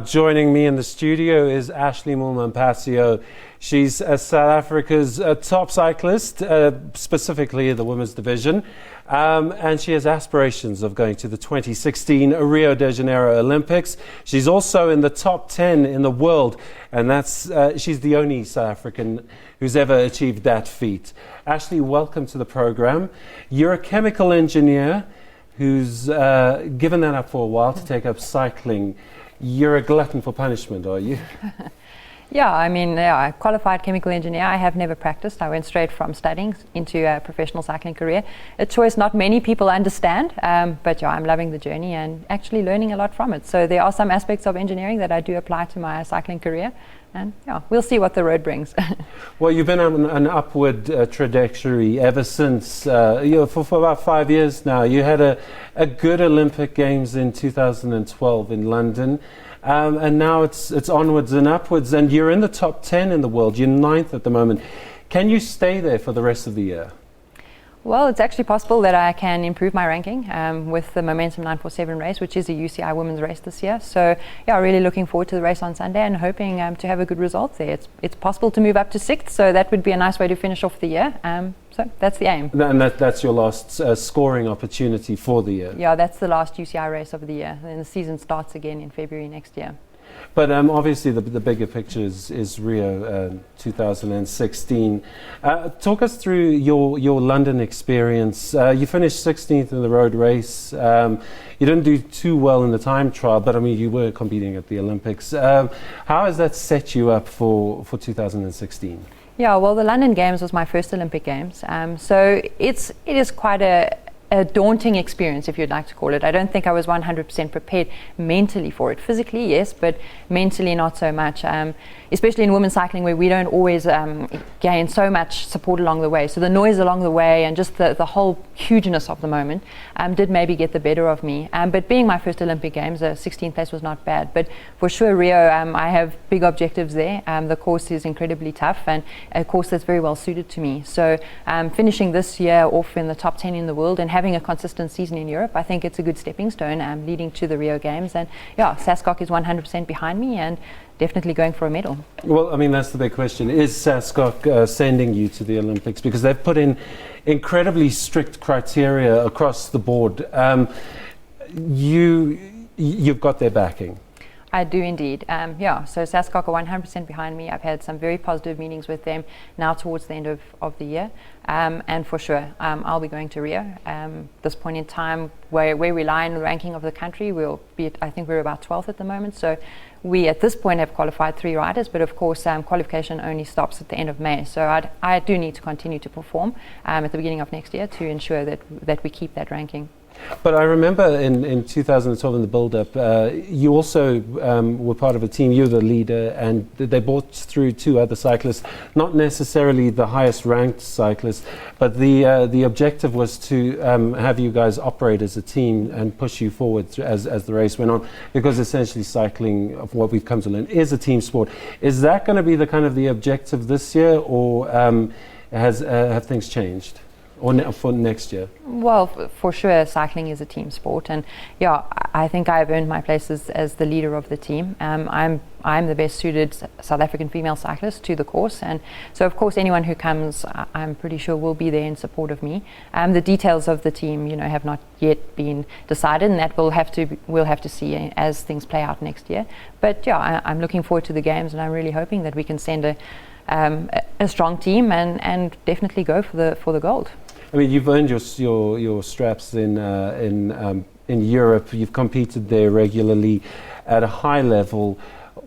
Joining me in the studio is Ashleigh Moolman Pasio. She's South Africa's top cyclist, specifically the women's division, and she has aspirations of going to the 2016 Rio de Janeiro Olympics. She's also in the top 10 in the world, and she's the only South African who's ever achieved that feat. Ashleigh, welcome to the program. You're a chemical engineer who's given that up for a while to take up cycling. You're a glutton for punishment, are you? I qualified chemical engineer. I have never practiced. I went straight from studying into a professional cycling career. A choice not many people understand, but I'm loving the journey and actually learning a lot from it. So there are some aspects of engineering that I do apply to my cycling career, and we'll see what the road brings. Well, you've been on an upward trajectory ever since, for about 5 years now. You had a good Olympic Games in 2012 in London. And now it's onwards and upwards, and you're in the top 10 in the world. You're 9th at the moment. Can you stay there for the rest of the year? Well, it's actually possible that I can improve my ranking with the Momentum 947 race, which is a UCI women's race this year. So, really looking forward to the race on Sunday and hoping to have a good result there. It's possible to move up to 6th, so that would be a nice way to finish off the year. So that's the aim. And that's your last scoring opportunity for the year? Yeah, that's the last UCI race of the year. Then the season starts again in February next year. But obviously the bigger picture is Rio 2016. Talk us through your London experience. You finished 16th in the road race. You didn't do too well in the time trial, but you were competing at the Olympics. How has that set you up for 2016? Yeah, well, the London Games was my first Olympic Games. So it is quite a daunting experience, if you'd like to call it. I don't think I was 100% prepared mentally for it. Physically, yes, but mentally not so much. Especially in women's cycling, where we don't always gain so much support along the way. So the noise along the way and just the whole hugeness of the moment did maybe get the better of me. But being my first Olympic Games, 16th place was not bad. But for sure, Rio, I have big objectives there. The course is incredibly tough and a course that's very well suited to me. So finishing this year off in the top 10 in the world and having a consistent season in Europe, I think it's a good stepping stone leading to the Rio Games. And SASCOC is 100% behind me and definitely going for a medal. Well, that's the big question. Is SASCOC sending you to the Olympics? Because they've put in incredibly strict criteria across the board. You've got their backing. I do indeed. So SASCOC are 100% behind me. I've had some very positive meetings with them now towards the end of the year. And for sure, I'll be going to Rio. This point in time, where we lie in the ranking of the country, I think we're about 12th at the moment. So we, at this point, have qualified 3 riders. But of course, qualification only stops at the end of May. So I do need to continue to perform at the beginning of next year to ensure that we keep that ranking. But I remember in 2012 in the build-up, you also were part of a team. You were the leader, and they brought through 2 other cyclists, not necessarily the highest-ranked cyclists, but the objective was to have you guys operate as a team and push you forward as the race went on, because essentially cycling, of what we've come to learn, is a team sport. Is that going to be the objective this year, or have things changed? Or for next year? Well, for sure, cycling is a team sport, and I think I've earned my place as the leader of the team. I'm the best suited South African female cyclist to the course, and so of course anyone who comes, I'm pretty sure will be there in support of me. The details of the team, have not yet been decided, and that we'll have to see as things play out next year. But I'm looking forward to the games, and I'm really hoping that we can send a strong team and definitely go for the gold. You've earned your straps in Europe. You've competed there regularly at a high level.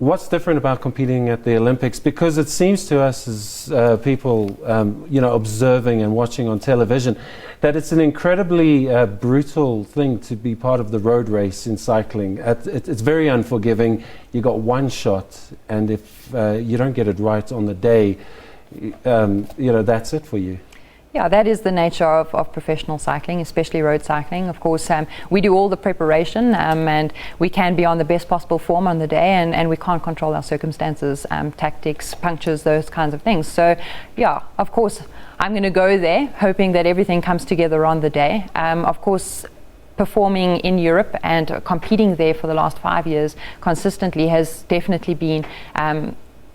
What's different about competing at the Olympics? Because it seems to us as people, observing and watching on television, that it's an incredibly brutal thing to be part of the road race in cycling. It's very unforgiving. You got one shot, and if you don't get it right on the day, that's it for you. Yeah, that is the nature of professional cycling, especially road cycling. Of course, we do all the preparation and we can be on the best possible form on the day, and we can't control our circumstances, tactics, punctures, those kinds of things. So, of course, I'm going to go there hoping that everything comes together on the day. Of course, performing in Europe and competing there for the last 5 years consistently has definitely been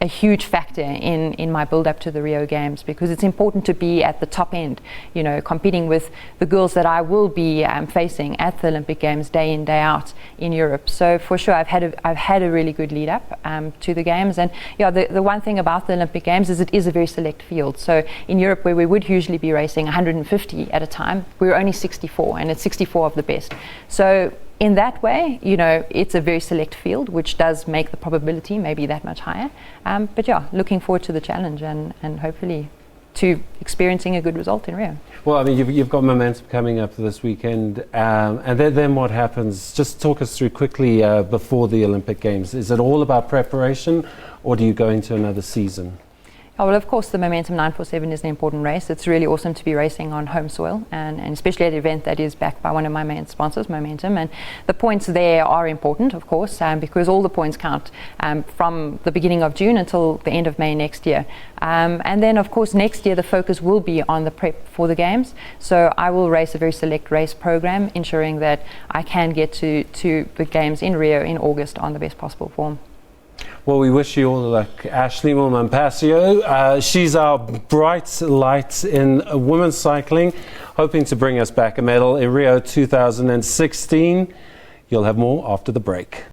a huge factor in my build up to the Rio Games, because it's important to be at the top end, you know, competing with the girls that I will be facing at the Olympic Games day in, day out in Europe. So for sure, I've had a really good lead up to the Games. And yeah, the one thing about the Olympic Games is it is a very select field. So in Europe, where we would usually be racing 150 at a time, we're only 64, and it's 64 of the best. So in that way, you know, it's a very select field, which does make the probability maybe that much higher. But yeah, looking forward to the challenge and hopefully to experiencing a good result in Rio. Well, I mean, you've got momentum coming up this weekend, and then what happens? Just talk us through quickly before the Olympic Games. Is it all about preparation, or do you go into another season? Oh, well, of course, the Momentum 947 is an important race. It's really awesome to be racing on home soil, and especially at an event that is backed by one of my main sponsors, Momentum. And the points there are important, of course, because all the points count from the beginning of June until the end of May next year. And then, of course, next year the focus will be on the prep for the Games. So I will race a very select race program, ensuring that I can get to the Games in Rio in August on the best possible form. Well, we wish you all the luck. Ashleigh Moolman Pasio, she's our bright light in women's cycling, hoping to bring us back a medal in Rio 2016. You'll have more after the break.